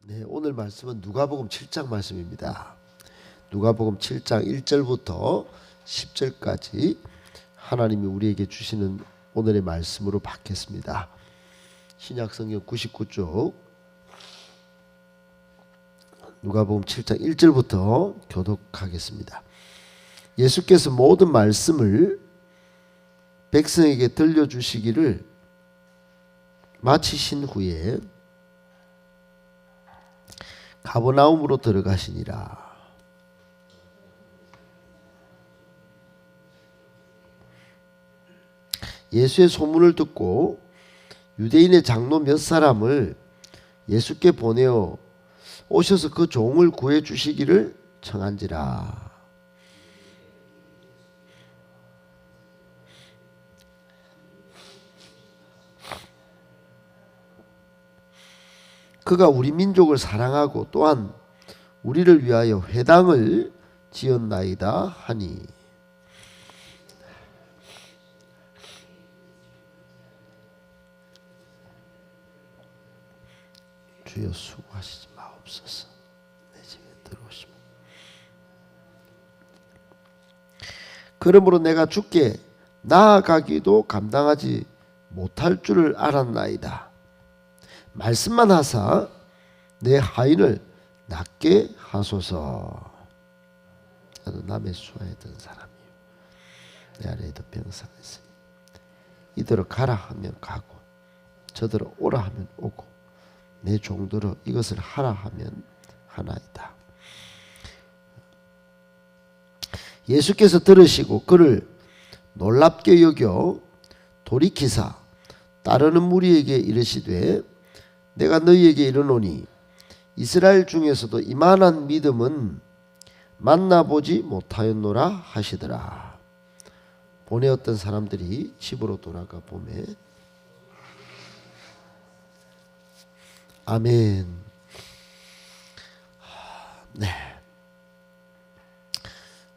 네, 오늘 말씀은 누가복음 7장 말씀입니다. 누가복음 7장 1절부터 10절까지 하나님이 우리에게 주시는 오늘의 말씀으로 받겠습니다. 신약성경 99쪽 누가복음 7장 1절부터 교독하겠습니다. 예수께서 모든 말씀을 백성에게 들려주시기를 마치신 후에 가버나움으로 들어가시니라. 예수의 소문을 듣고 유대인의 장로 몇 사람을 예수께 보내어 오셔서 그 종을 구해 주시기를 청한지라. 그가 우리 민족을 사랑하고 또한 우리를 위하여 회당을 지었나이다 하니, 주여 수고하시지 마옵소서. 내 집에 들어오시면. 그러므로 내가 주께 나아가기도 감당하지 못할 줄을 알았나이다. 말씀만 하사 내 하인을 낫게 하소서. 나도 남의 수하에 든 사람이요, 내 아래에도 병사가 있으니 이더러 가라 하면 가고 저더러 오라 하면 오고 내 종들어 이것을 하라 하면 하나이다. 예수께서 들으시고 그를 놀랍게 여겨 돌이키사 따르는 무리에게 이르시되, 내가 너희에게 이르노니 이스라엘 중에서도 이만한 믿음은 만나보지 못하였노라 하시더라. 보내었던 사람들이 집으로 돌아가 보매, 아멘. 네.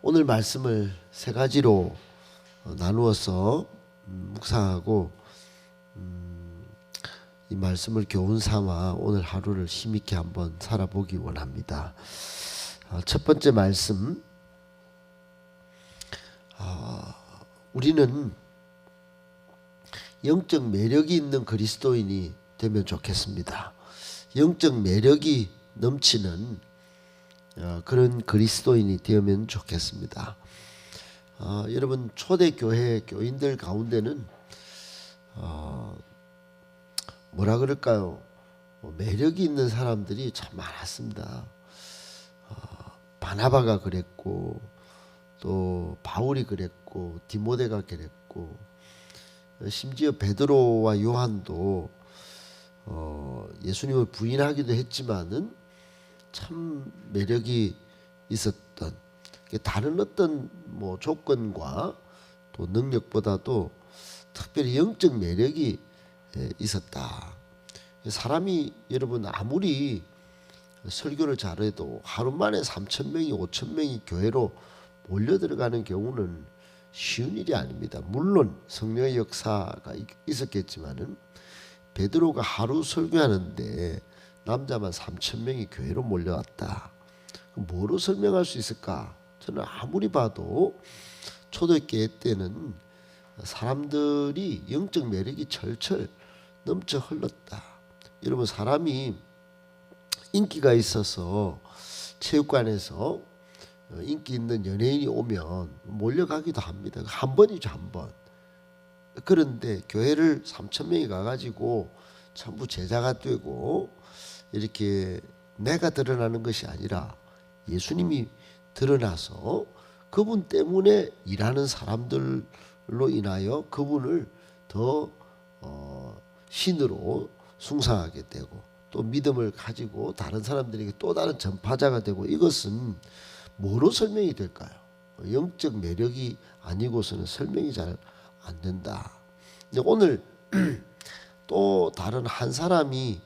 오늘 말씀을 세 가지로 나누어서 묵상하고 이 말씀을 교훈 삼아 오늘 하루를 힘있게 한번 살아보기 원합니다. 첫 번째 말씀, 우리는 영적 매력이 있는 그리스도인이 되면 좋겠습니다. 영적 매력이 넘치는 그런 그리스도인이 되면 좋겠습니다. 여러분, 초대교회 교인들 가운데는 뭐라 그럴까요? 매력이 있는 사람들이 참 많았습니다. 바나바가 그랬고, 또 바울이 그랬고, 디모데가 그랬고, 심지어 베드로와 요한도 예수님을 부인하기도 했지만은 참 매력이 있었던, 다른 어떤 조건과 또 능력보다도 특별히 영적 매력이 있었다. 사람이 여러분 아무리 설교를 잘해도 하루 만에 3,000명이 5,000명이 교회로 몰려 들어가는 경우는 쉬운 일이 아닙니다. 물론 성령의 역사가 있었겠지만은 베드로가 하루 설교하는데 남자만 3,000명이 교회로 몰려왔다. 뭐로 설명할 수 있을까? 저는 아무리 봐도 초대교회 때는 사람들이 영적 매력이 철철 넘쳐 흘렀다. 여러분, 사람이 인기가 있어서 체육관에서 인기 있는 연예인이 오면 몰려가기도 합니다. 한 번이죠, 한 번. 그런데 교회를 3,000명이 가가지고 전부 제자가 되고 이렇게 내가 드러나는 것이 아니라 예수님이 드러나서 그분 때문에 일하는 사람들로 인하여 그분을 더 신으로 숭상하게 되고 또 믿음을 가지고 다른 사람들에게 또 다른 전파자가 되고, 이것은 뭐로 설명이 될까요? 영적 매력이 아니고서는 설명이 잘 안 된다. 근데 오늘 또 다른 한 사람이,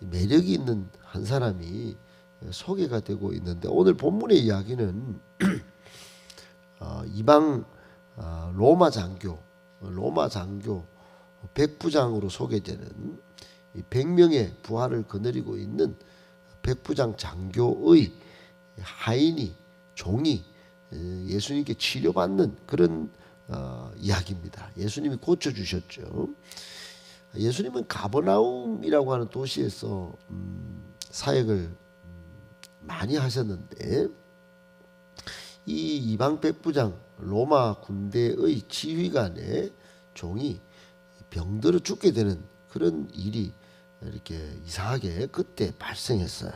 매력이 있는 한 사람이 소개가 되고 있는데, 오늘 본문의 이야기는 이방 로마 장교 백부장으로 소개되는 100명의 부하를 거느리고 있는 백부장 장교의 하인이 종이 예수님께 치료받는 그런 이야기입니다. 예수님이 고쳐주셨죠. 예수님은 가버나움이라고 하는 도시에서 사역을 많이 하셨는데 이 이방 백부장 로마 군대의 지휘관의 종이 병들어 죽게 되는 그런 일이 이렇게 이상하게 그때 발생했어요.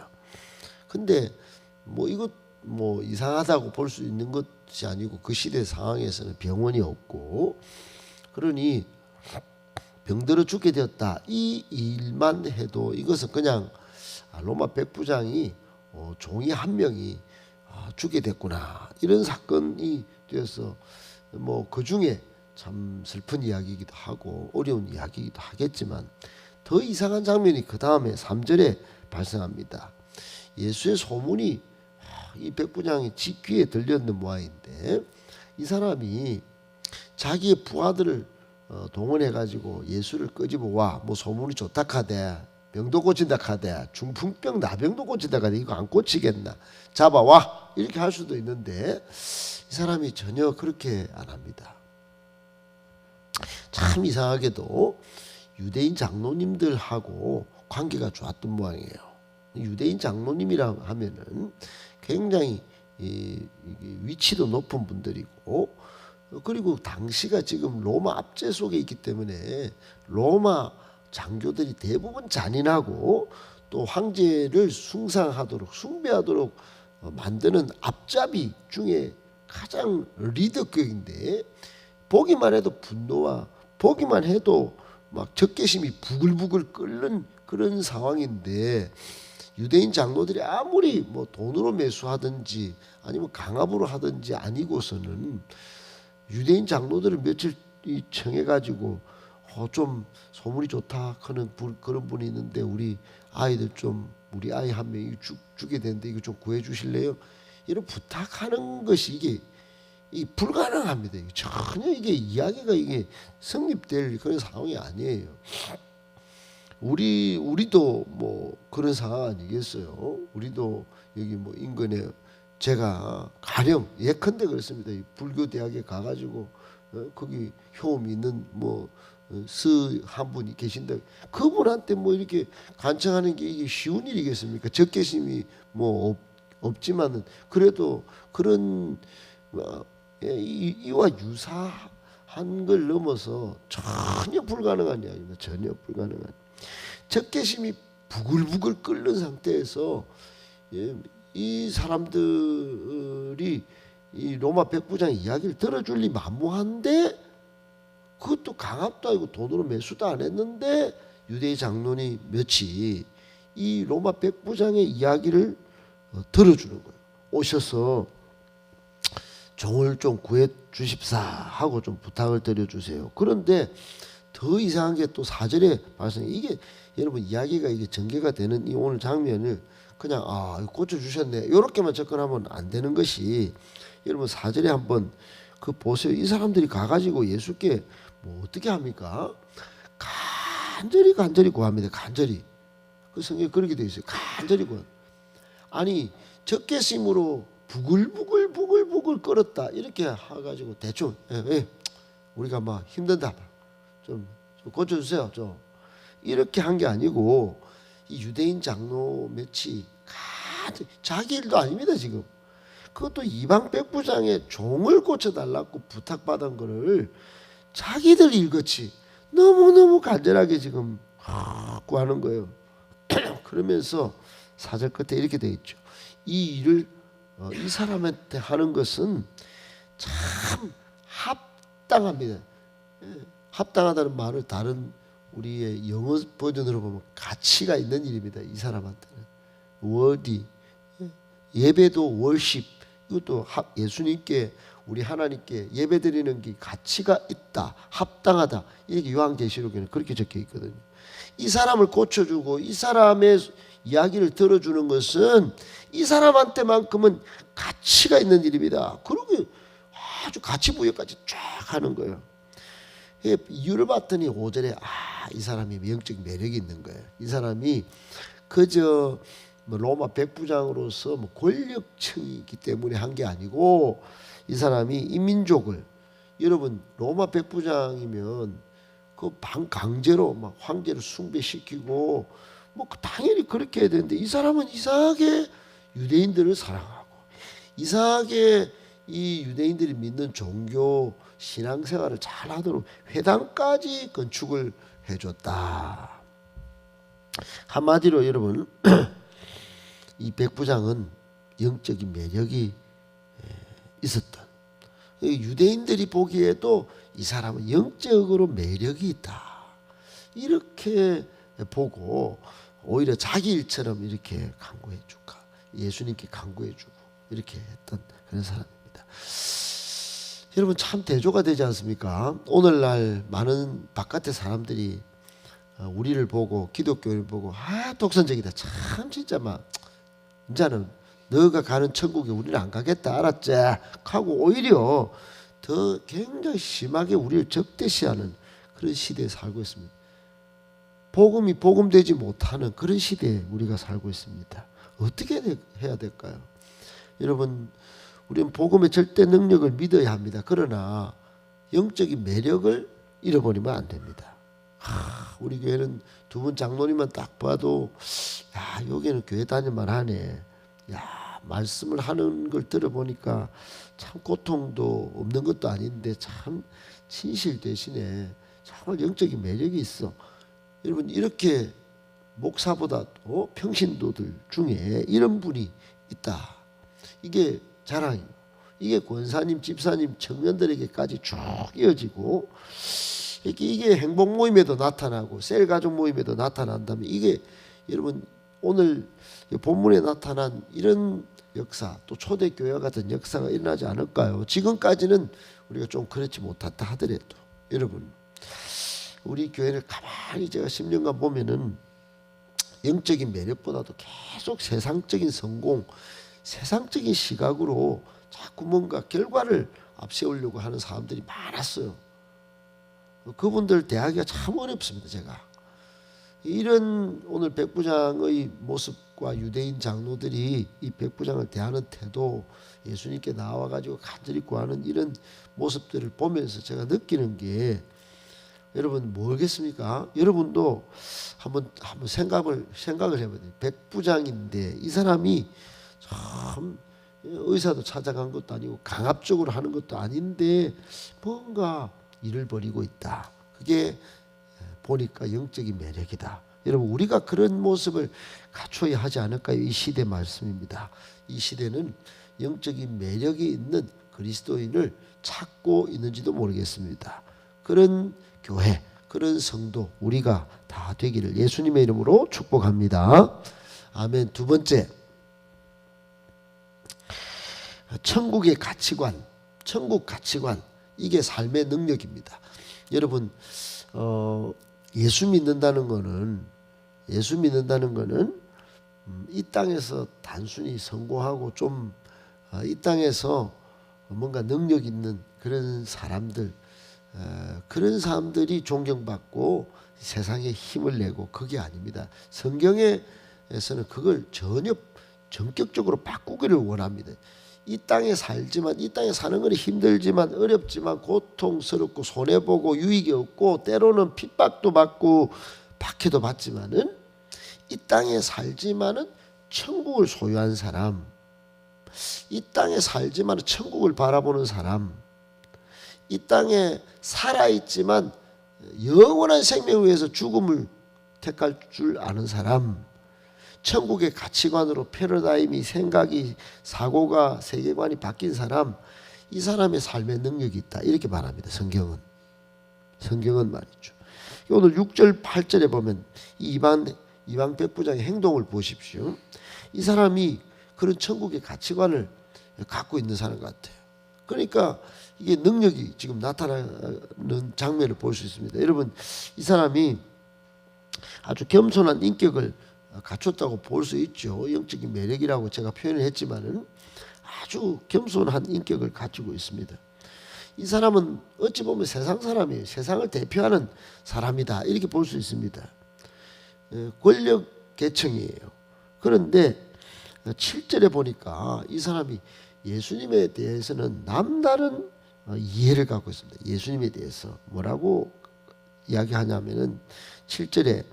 근데 뭐 이것 뭐 이상하다고 볼 수 있는 것이 아니고 그 시대 상황에서는 병원이 없고 그러니 병들어 죽게 되었다. 이 일만 해도 이것은 그냥 로마 백부장이 종이 한 명이 죽게 됐구나 이런 사건이 되어서 뭐 그 중에 참 슬픈 이야기이기도 하고 어려운 이야기이기도 하겠지만 더 이상한 장면이 그 다음에 3절에 발생합니다. 예수의 소문이 이 백부장의 집 귀에 들렸는 모양인데 이 사람이 자기의 부하들을 동원해 가지고 예수를 끄집어 와 뭐 소문이 좋다 카대 병도 고친다 카대 중풍병 나병도 고친다 카대 이거 안 고치겠나 잡아와 이렇게 할 수도 있는데 이 사람이 전혀 그렇게 안 합니다. 참 이상하게도 유대인 장로님들하고 관계가 좋았던 모양이에요. 유대인 장로님이라 하면은 굉장히 위치도 높은 분들이고 그리고 당시가 지금 로마 압제 속에 있기 때문에 로마 장교들이 대부분 잔인하고 또 황제를 숭상하도록 숭배하도록 만드는 앞잡이 중에 가장 리더격인데 보기만 해도 분노와 보기만 해도 막 적개심이 부글부글 끓는 그런 상황인데 유대인 장로들이 아무리 뭐 돈으로 매수하든지 아니면 강압으로 하든지 아니고서는 유대인 장로들을 며칠 청해가지고 좀 소문이 좋다 하는 그런 분이 있는데 우리 아이들 좀 우리 아이 한 명이 죽게 되는데 이거 좀 구해 주실래요? 이런 부탁하는 것이 이게 불가능합니다. 전혀 이게 이야기가 이게 성립될 그런 상황이 아니에요. 우리도 뭐 그런 상황 아니겠어요? 우리도 여기 뭐 인근에 제가 가령 예컨대 그렇습니다. 이 불교 대학에 가가지고 거기 효험 있는 뭐 한 분이 계신다. 그분한테 뭐 이렇게 간청하는 게 이게 쉬운 일이겠습니까? 적개심이 뭐 없지만은 그래도 그런 이와 유사한 걸 넘어서 전혀 불가능한 이야기입니다. 전혀 불가능한. 적개심이 부글부글 끓는 상태에서 이 사람들이 이 로마 백부장의 이야기를 들어줄 리 만무한데 그것도 강압도 아니고 돈으로 매수도 안 했는데 유대인 장로니 몇이 이 로마 백부장의 이야기를 들어주는 거예요. 오셔서 종을 좀 구해 주십사 하고 좀 부탁을 드려주세요. 그런데 더 이상한 게 또 4절에 발생. 이게 여러분 이야기가 이게 전개가 되는 이 오늘 장면을 그냥 고쳐 주셨네 이렇게만 접근하면 안 되는 것이 여러분 4절에 한번 그 보세요. 이 사람들이 가가지고 예수께 뭐 어떻게 합니까? 간절히 구합니다. 간절히. 그 성경에 그렇게 되어 있어요. 간절히 구합니다. 아니 적개심으로 부글부글 끓었다 이렇게 해가지고 대충 우리가 막 힘든다 좀 고쳐주세요 좀 이렇게 한 게 아니고 이 유대인 장로 몇이 자기 일도 아닙니다 지금. 그것도 이방 백부장의 종을 고쳐달라고 부탁받은 거를 자기들 일같이 너무너무 간절하게 지금 구하는 거예요. 그러면서 4절 끝에 이렇게 되어 있죠. 이 일을 이 사람한테 하는 것은 참 합당합니다. 합당하다는 말을 다른 우리의 영어 버전으로 보면 가치가 있는 일입니다. 이 사람한테는 worthy 예배도 worship 이것도 예수님께 우리 하나님께 예배드리는 게 가치가 있다 합당하다 이렇게 요한계시록에는 그렇게 적혀 있거든요. 이 사람을 고쳐주고 이 사람의 이야기를 들어주는 것은 이 사람한테만큼은 가치가 있는 일입니다. 그러게 아주 가치 부여까지 쫙 하는 거예요. 이유를 봤더니 5절에 이 사람이 영적 매력이 있는 거예요. 이 사람이 그저 뭐 로마 백부장으로서 뭐 권력층이기 때문에 한 게 아니고 이 사람이 이 민족을 여러분 로마 백부장이면 그 강제로 막 황제를 숭배시키고 뭐 당연히 그렇게 해야 되는데 이 사람은 이상하게 유대인들을 사랑하고 이상하게 이 유대인들이 믿는 종교 신앙생활을 잘하도록 회당까지 건축을 해줬다. 한마디로 여러분 이 백부장은 영적인 매력이 있었던 유대인들이 보기에도 이 사람은 영적으로 매력이 있다 이렇게 보고 오히려 자기 일처럼 이렇게 간구해주고 예수님께 간구해주고 이렇게 했던 그런 사람입니다. 여러분 참 대조가 되지 않습니까? 오늘날 많은 바깥의 사람들이 우리를 보고 기독교를 보고 독선적이다 참 진짜 막 이제는 너가 가는 천국에 우리는 안 가겠다 알았지? 하고 오히려 더 굉장히 심하게 우리를 적대시하는 그런 시대에 살고 있습니다. 복음이 복음되지 못하는 그런 시대에 우리가 살고 있습니다. 어떻게 해야 될까요? 여러분 우리는 복음의 절대 능력을 믿어야 합니다. 그러나 영적인 매력을 잃어버리면 안 됩니다. 우리 교회는 두 분 장로님만 딱 봐도 야 여기는 교회 다닐만 하네. 야 말씀을 하는 걸 들어보니까 참 고통도 없는 것도 아닌데 참 진실 대신에 정말 영적인 매력이 있어. 여러분 이렇게 목사보다도 평신도들 중에 이런 분이 있다. 이게 자랑이고 이게 권사님, 집사님, 청년들에게까지 쭉 이어지고 이게 행복 모임에도 나타나고 셀 가족 모임에도 나타난다면 이게 여러분 오늘 본문에 나타난 이런 역사 또 초대교회와 같은 역사가 일어나지 않을까요? 지금까지는 우리가 좀 그렇지 못했다 하더라도 여러분 우리 교회를 가만히 제가 10년간 보면은 영적인 매력보다도 계속 세상적인 성공 세상적인 시각으로 자꾸 뭔가 결과를 앞세우려고 하는 사람들이 많았어요. 그분들 대하기가 참 어렵습니다. 제가 이런 오늘 백부장의 모습과 유대인 장로들이 이 백부장을 대하는 태도 예수님께 나와가지고 간절히 구하는 이런 모습들을 보면서 제가 느끼는 게 여러분 뭐겠습니까? 여러분도 한번 생각을 해봐야 돼요. 백부장인데 이 사람이 참 의사도 찾아간 것도 아니고 강압적으로 하는 것도 아닌데 뭔가 일을 벌이고 있다. 그게 보니까 영적인 매력이다. 여러분 우리가 그런 모습을 갖춰야 하지 않을까요? 이 시대 말씀입니다. 이 시대는 영적인 매력이 있는 그리스도인을 찾고 있는지도 모르겠습니다. 그런 교회, 그런 성도 우리가 다 되기를 예수님의 이름으로 축복합니다. 아멘. 두 번째, 천국의 가치관, 천국 가치관 이게 삶의 능력입니다. 여러분 예수 믿는다는 거는 이 땅에서 단순히 성공하고 좀 이 땅에서 뭔가 능력 있는 그런 사람들 그런 사람들이 존경받고 세상에 힘을 내고 그게 아닙니다. 성경에서는 그걸 전혀 전격적으로 바꾸기를 원합니다. 이 땅에 살지만 이 땅에 사는 건 힘들지만 어렵지만 고통스럽고 손해보고 유익이 없고 때로는 핍박도 받고 박해도 받지만은 이 땅에 살지만은 천국을 소유한 사람, 이 땅에 살지만은 천국을 바라보는 사람, 이 땅에 살아있지만 영원한 생명을 위해서 죽음을 택할 줄 아는 사람, 천국의 가치관으로 패러다임이 생각이 사고가 세계관이 바뀐 사람 이 사람의 삶의 능력이 있다 이렇게 말합니다. 성경은 말이죠. 오늘 6절 8절에 보면 이방 백부장의 행동을 보십시오. 이 사람이 그런 천국의 가치관을 갖고 있는 사람 같아요. 그러니까 이게 능력이 지금 나타나는 장면을 볼 수 있습니다. 여러분 이 사람이 아주 겸손한 인격을 갖췄다고 볼 수 있죠. 영적인 매력이라고 제가 표현을 했지만은 아주 겸손한 인격을 가지고 있습니다. 이 사람은 어찌 보면 세상 사람이에요. 세상을 대표하는 사람이다 이렇게 볼 수 있습니다. 권력 계층이에요. 그런데 7절에 보니까 이 사람이 예수님에 대해서는 남다른 이해를 갖고 있습니다. 예수님에 대해서 뭐라고 이야기하냐면은 7절에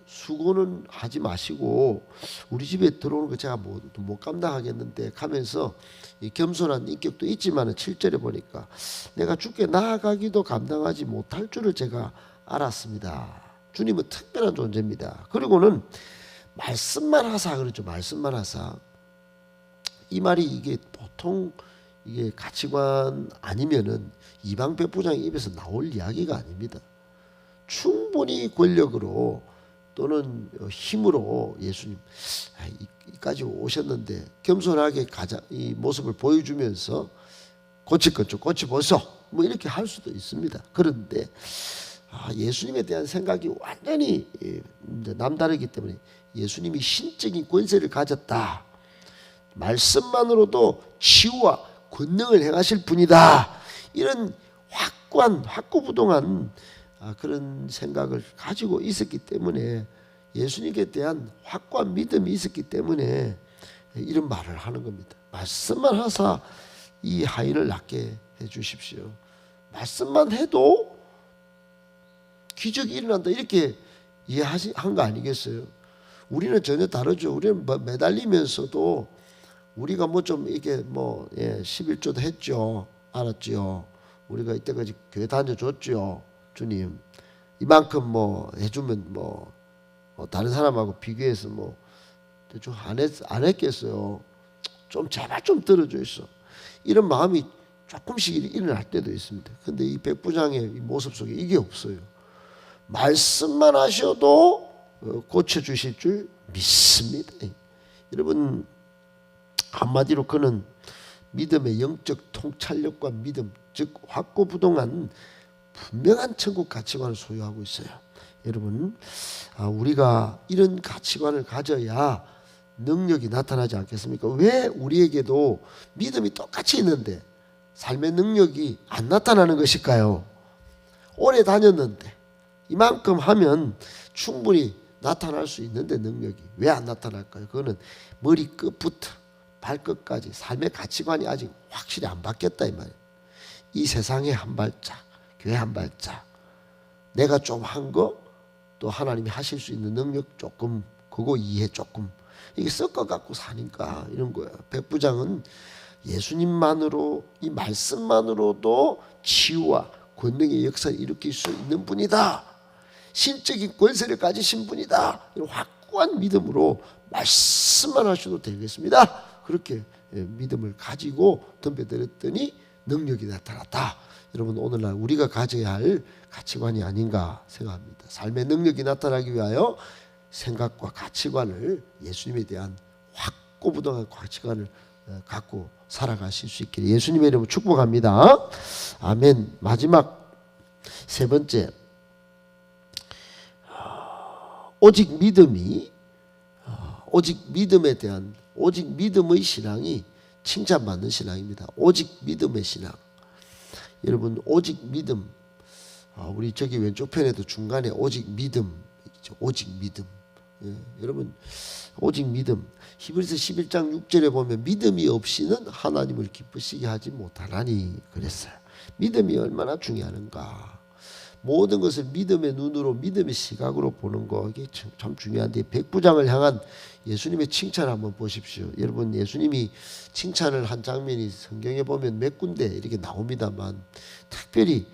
수고는 하지 마시고 우리 집에 들어오는 거 제가 못 감당하겠는데 하면서 이 겸손한 인격도 있지만은 7절에 보니까 내가 주께 나아가기도 감당하지 못할 줄을 제가 알았습니다. 주님은 특별한 존재입니다. 그리고는 말씀만 하사 그렇죠. 말씀만 하사. 이 말이 이게 보통 이게 가치관 아니면은 이방 백부장의 입에서 나올 이야기가 아닙니다. 충분히 권력으로 또는 힘으로 예수님 이까지 오셨는데 겸손하게 이 모습을 보여주면서 고칠 것 좀 고쳐보소 뭐 이렇게 할 수도 있습니다. 그런데 예수님에 대한 생각이 완전히 남다르기 때문에 예수님이 신적인 권세를 가졌다. 말씀만으로도 치유와 권능을 행하실 분이다. 이런 확고부동한 그런 생각을 가지고 있었기 때문에 예수님에 대한 확고한 믿음이 있었기 때문에 이런 말을 하는 겁니다. 말씀만 하사 이 하인을 낫게 해 주십시오. 말씀만 해도 기적이 일어난다 이렇게 이해한 거 아니겠어요? 우리는 전혀 다르죠. 우리는 매달리면서도 우리가 좀 이게 11조도 했죠. 알았죠. 우리가 이때까지 교회 다녀줬죠. 주님 이만큼 해주면 다른 사람하고 비교해서 대충 안 했겠어요. 좀 제발 좀 들어줘. 이런 마음이 조금씩 일어날 때도 있습니다. 근데 이 백부장의 모습 속에 이게 없어요. 말씀만 하셔도 고쳐주실 줄 믿습니다. 여러분 한마디로 그는 믿음의 영적 통찰력과 믿음 즉 확고부동한 분명한 천국 가치관을 소유하고 있어요. 여러분 우리가 이런 가치관을 가져야 능력이 나타나지 않겠습니까? 왜 우리에게도 믿음이 똑같이 있는데 삶의 능력이 안 나타나는 것일까요? 오래 다녔는데 이만큼 하면 충분히 나타날 수 있는데 능력이 왜 안 나타날까요? 그거는 머리 끝부터 발끝까지 삶의 가치관이 아직 확실히 안 바뀌었다 이 말이에요. 이 세상에 한 발짝 교회 한 발짝 내가 좀 한 거 또 하나님이 하실 수 있는 능력 조금 그거 이해 조금 이게 섞어 갖고 사니까 이런 거예요. 백부장은 예수님만으로 이 말씀만으로도 치유와 권능의 역사를 일으킬 수 있는 분이다. 신적인 권세를 가지신 분이다. 이런 확고한 믿음으로 말씀만 하셔도 되겠습니다. 그렇게 믿음을 가지고 덤벼들었더니 능력이 나타났다. 여러분 오늘날 우리가 가져야 할 가치관이 아닌가 생각합니다. 삶의 능력이 나타나기 위하여 생각과 가치관을 예수님에 대한 확고부동한 가치관을 갖고 살아가실 수 있기를 예수님의 이름으로 축복합니다. 아멘. 마지막 세 번째 오직 믿음이 오직 믿음에 대한 오직 믿음의 신앙이 칭찬받는 신앙입니다. 오직 믿음의 신앙. 여러분 오직 믿음 우리 저기 왼쪽 편에도 중간에 오직 믿음 있죠. 오직 믿음. 여러분 오직 믿음 히브리서 11장 6절에 보면 믿음이 없이는 하나님을 기쁘시게 하지 못하나니 그랬어요. 믿음이 얼마나 중요한가. 모든 것을 믿음의 눈으로 믿음의 시각으로 보는 거 이게 참 중요한데 백부장을 향한 예수님의 칭찬을 한번 보십시오. 여러분 예수님이 칭찬을 한 장면이 성경에 보면 몇 군데 이렇게 나옵니다만 특별히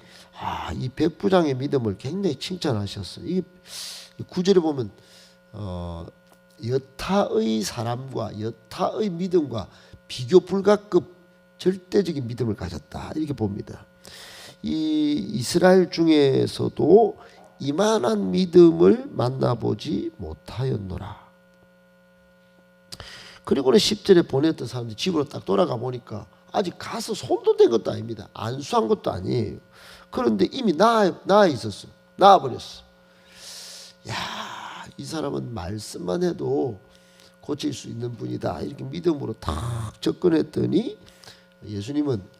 이 백부장의 믿음을 굉장히 칭찬하셨어요. 이 구절에 보면 여타의 사람과 여타의 믿음과 비교 불가급 절대적인 믿음을 가졌다 이렇게 봅니다. 이 이스라엘 중에서도 이만한 믿음을 만나보지 못하였노라. 그리고는 10절에 보냈던 사람들이 집으로 딱 돌아가 보니까 아직 가서 손도 댄 것도 아닙니다. 안수한 것도 아니에요. 그런데 이미 나아 있었어. 나아버렸어. 야, 이 사람은 말씀만 해도 고칠 수 있는 분이다. 이렇게 믿음으로 딱 접근했더니 예수님은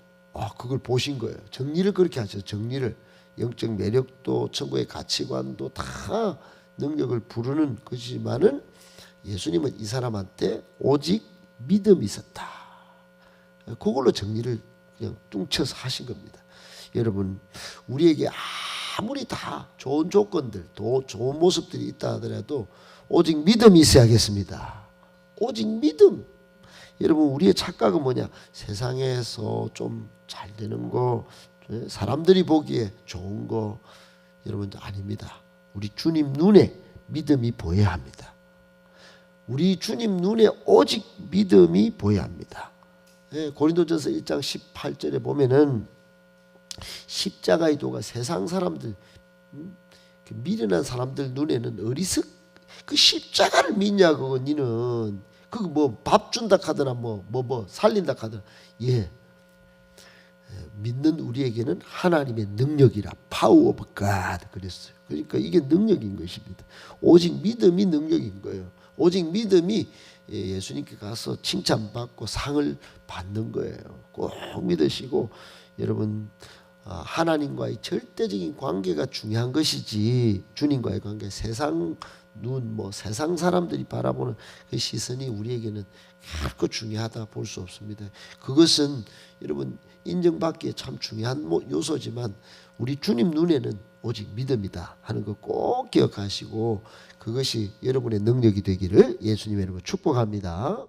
그걸 보신 거예요. 정리를 그렇게 하셔서 정리를 영적 매력도 천국의 가치관도 다 능력을 부르는 것이지만은 예수님은 이 사람한테 오직 믿음이 있었다. 그걸로 정리를 그냥 뚱쳐서 하신 겁니다. 여러분, 우리에게 아무리 다 좋은 조건들, 또 좋은 모습들이 있다 하더라도 오직 믿음이 있어야겠습니다. 오직 믿음. 여러분, 우리의 착각은 뭐냐? 세상에서 좀 잘 되는 거, 사람들이 보기에 좋은 거, 여러분 아닙니다. 우리 주님 눈에 믿음이 보여야 합니다. 우리 주님 눈에 오직 믿음이 보여야 합니다. 고린도전서 1장 18절에 보면은 십자가의 도가 세상 사람들, 미련한 사람들 눈에는 그 십자가를 믿냐고. 니는 그거 뭐 밥 준다 하더라, 뭐 살린다 하더라. 믿는 우리에게는 하나님의 능력이라, 파워 오브 갓 그랬어요. 그러니까 이게 능력인 것입니다. 오직 믿음이 능력인 거예요. 오직 믿음이 예수님께 가서 칭찬받고 상을 받는 거예요. 꼭 믿으시고, 여러분, 하나님과의 절대적인 관계가 중요한 것이지, 주님과의 관계, 세상 눈, 세상 사람들이 바라보는 그 시선이 우리에게는 결코 중요하다 볼 수 없습니다. 그것은 여러분 인정받기에 참 중요한 요소지만 우리 주님 눈에는 오직 믿음이다 하는 거 꼭 기억하시고, 그것이 여러분의 능력이 되기를 예수님의 이름으로 축복합니다.